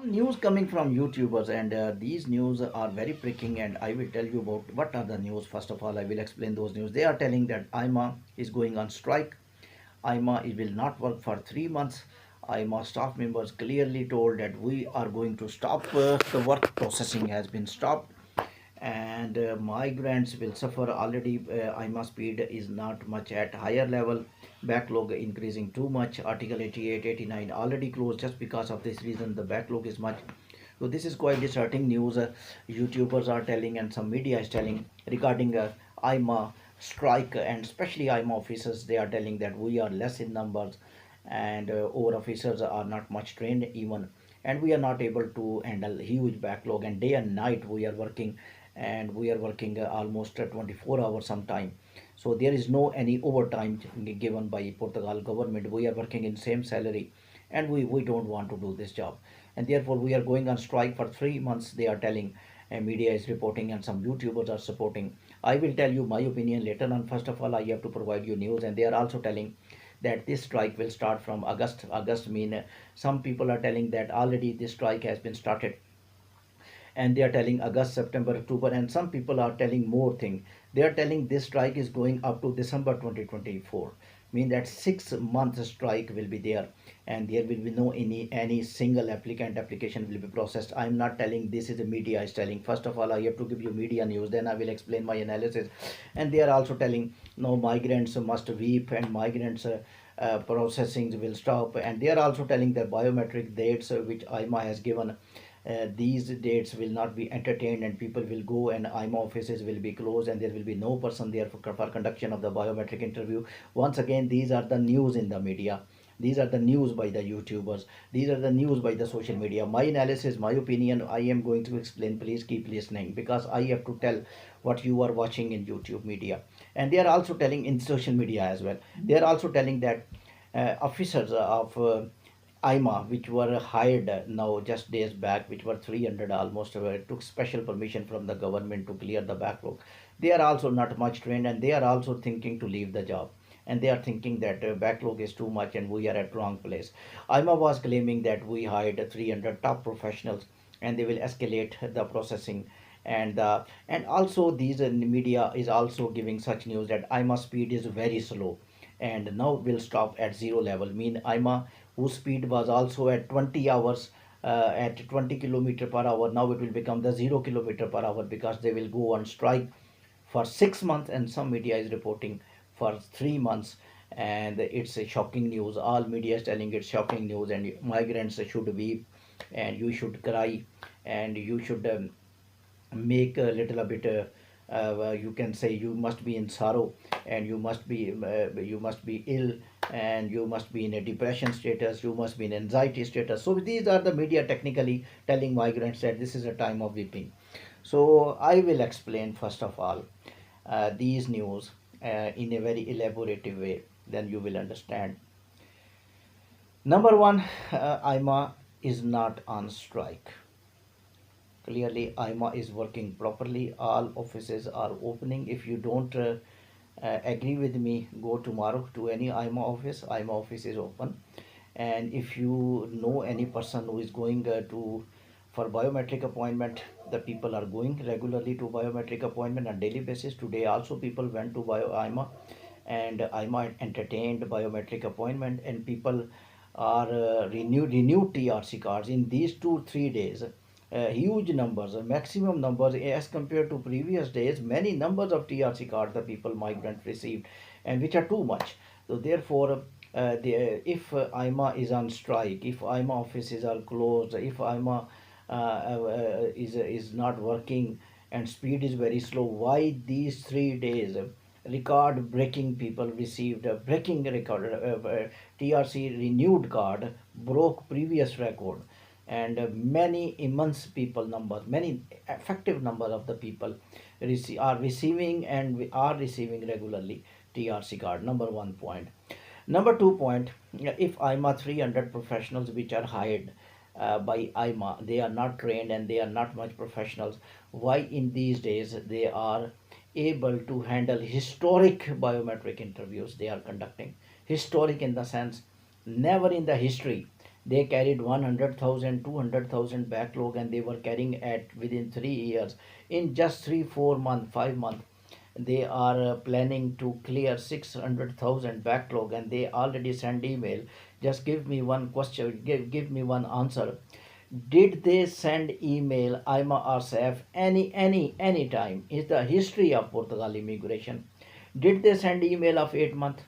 Some news coming from YouTubers, and these news are very pricking. And I will tell you about what are the news. First of all, I will explain those news. They are telling that AIMA is going on strike. AIMA it will not work for 3 months. AIMA staff members clearly told that we are going to stop. The work processing has been stopped, and migrants will suffer. Already IMA speed is not much at higher level, backlog increasing too much. Article 88, 89 already closed. Just because of this reason the backlog is much. So this is quite disheartening news. YouTubers are telling and some media is telling regarding IMA strike, and especially IMA officers. They are telling that we are less in numbers, and our officers are not much trained even, and we are not able to handle huge backlog, and day and night we are working, and we are working almost 24 hours sometime. So there is no any overtime given by Portugal government. We are working in same salary, and we don't want to do this job, and therefore we are going on strike for 3 months, they are telling, and media is reporting and some YouTubers are supporting. I will tell you my opinion later on. First of all, I have to provide you news, and they are also telling that this strike will start from August. August mean some people are telling that already this strike has been started, and they are telling August, September, October, and some people are telling more thing. They are telling this strike is going up to December 2024. Mean that 6 month strike will be there, and there will be no any single applicant application will be processed. I am not telling this, is the media is telling. First of all, I have to give you media news, then I will explain my analysis. And they are also telling no, migrants must weep, and migrants processing will stop, and they are also telling the biometric dates which IMA has given, these dates will not be entertained, and people will go, and IMA offices will be closed, and there will be no person there for conduction of the biometric interview. Once again, these are the news in the media. These are the news by the YouTubers. These are the news by the social media. My analysis, my opinion, I am going to explain. Please keep listening, because I have to tell what you are watching in YouTube media. And they are also telling in social media as well. They are also telling that officers of IMA, which were hired now just days back, which were 300 almost, took special permission from the government to clear the backlog. They are also not much trained, and they are also thinking to leave the job. And they are thinking that backlog is too much and we are at wrong place. IMA was claiming that we hired 300 top professionals, and they will escalate the processing. And also these media is also giving such news that IMA speed is very slow, and now will stop at zero level. Mean IMA, whose speed was also at 20 hours, at 20 kilometer per hour, now it will become the 0 kilometer per hour, because they will go on strike for 6 months, and some media is reporting for 3 months. And it's a shocking news. All media is telling it's shocking news, and migrants should weep, and you should cry, and you should make a little bit you can say you must be in sorrow, and you must be ill, and you must be in a depression status, you must be in anxiety status. So these are the media technically telling migrants that this is a time of weeping. So I will explain first of all these news in a very elaborative way, then you will understand. Number one, IMA is not on strike. Clearly, IMA is working properly. All offices are opening. If you don't agree with me, go tomorrow to any IMA office. IMA office is open. And if you know any person who is going to for biometric appointment, the people are going regularly to biometric appointment on daily basis. Today also people went to IMA, and IMA entertained biometric appointment, and people are renewed TRC cards in these 2 3 days. Huge numbers, maximum numbers as compared to previous days. Many numbers of TRC cards the people migrant received, and which are too much. So therefore, if IMA is on strike, if IMA offices are closed, if IMA is not working, and speed is very slow, why these 3 days record breaking people received a breaking record, TRC renewed card broke previous record, and many immense people numbers, many effective number of the people are receiving, and we are receiving regularly TRC card. Number one point. Number 2 point, if IMA 300 professionals which are hired by IMA, they are not trained and they are not much professionals, why in these days they are able to handle historic biometric interviews they are conducting? Historic in the sense, never in the history They carried 100,000, 200,000 backlog, and they were carrying at within 3 years. In just 3, 4 months, 5 months, they are planning to clear 600,000 backlog, and they already send email. Just give me one question, give me one answer. Did they send email IMA or SAF any time? Is the history of Portugal immigration? Did they send email of 8 month?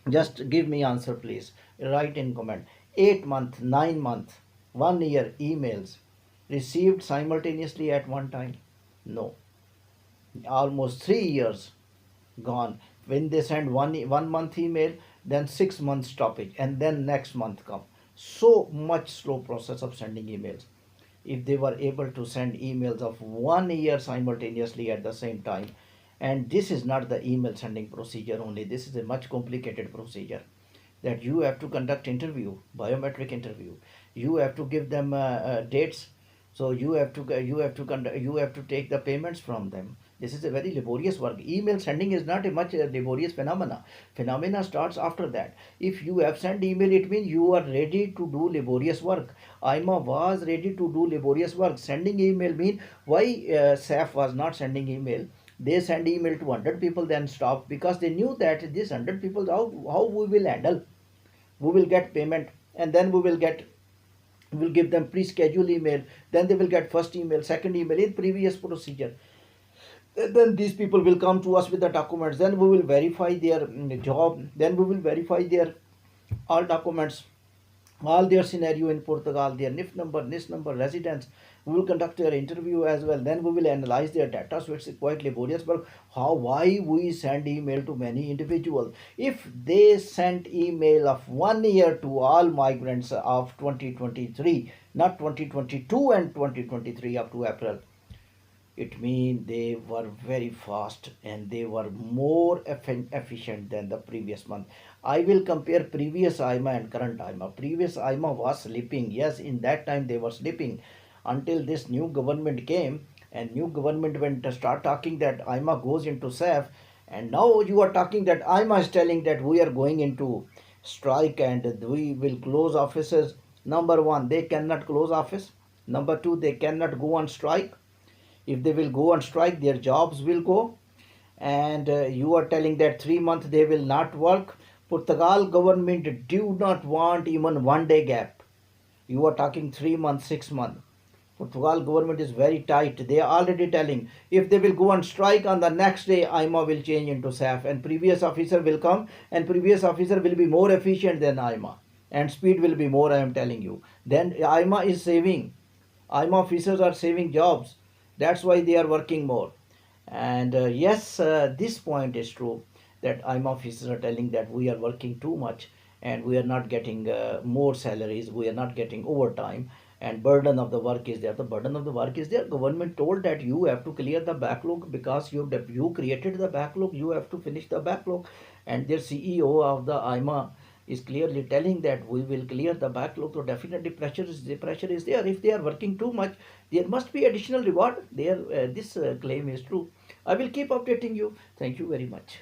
Just give me answer, please. Write in comment. 8 month, 9 month, 1 year emails received simultaneously at one time? No. Almost 3 years gone. When they send one month email, then 6 months stoppage, and then next month come. So much slow process of sending emails. If they were able to send emails of 1 year simultaneously at the same time, and this is not the email sending procedure only, this is a much complicated procedure, that you have to conduct interview, biometric interview, you have to give them dates, so you have to take the payments from them. This is a very laborious work. Email sending is not a much laborious phenomena starts after that. If you have sent email, it means you are ready to do laborious work. IMA was ready to do laborious work. Sending email mean, why SAF was not sending email? They send email to 100 people, then stop, because they knew that this 100 people, how we will handle, we will get payment, and then we will give them pre-schedule email, then they will get first email, second email in previous procedure. Then these people will come to us with the documents, then we will verify their job, then we will verify their all documents, all their scenario in Portugal, their NIF number, NIS number, residence. We will conduct their interview as well. Then we will analyze their data. So it's quite laborious. But why we send email to many individuals? If they sent email of 1 year to all migrants of 2023, not 2022 and 2023 up to April, it means they were very fast and they were more efficient than the previous month. I will compare previous IMA and current IMA. Previous IMA was sleeping. Yes, in that time they were sleeping until this new government came, and new government went to start talking that IMA goes into SAF, and now you are talking that IMA is telling that we are going into strike and we will close offices. Number one, they cannot close office. Number two, they cannot go on strike. If they will go on strike, their jobs will go. And you are telling that 3 months they will not work. Portugal government do not want even 1 day gap. You are talking 3 months, 6 months. Portugal government is very tight. They are already telling if they will go on strike, on the next day IMA will change into SAF, and previous officer will come, and previous officer will be more efficient than IMA, and speed will be more, I am telling you. Then IMA is saving. IMA officers are saving jobs. That's why they are working more. And yes, this point is true, that IMA officers are telling that we are working too much and we are not getting more salaries, we are not getting overtime, and burden of the work is there. The burden of the work is there. Government told that you have to clear the backlog because you created the backlog, you have to finish the backlog, and their CEO of the IMA is clearly telling that we will clear the backlog. So definitely pressure is there. If they are working too much, there must be additional reward. There, this claim is true. I will keep updating you. Thank you very much.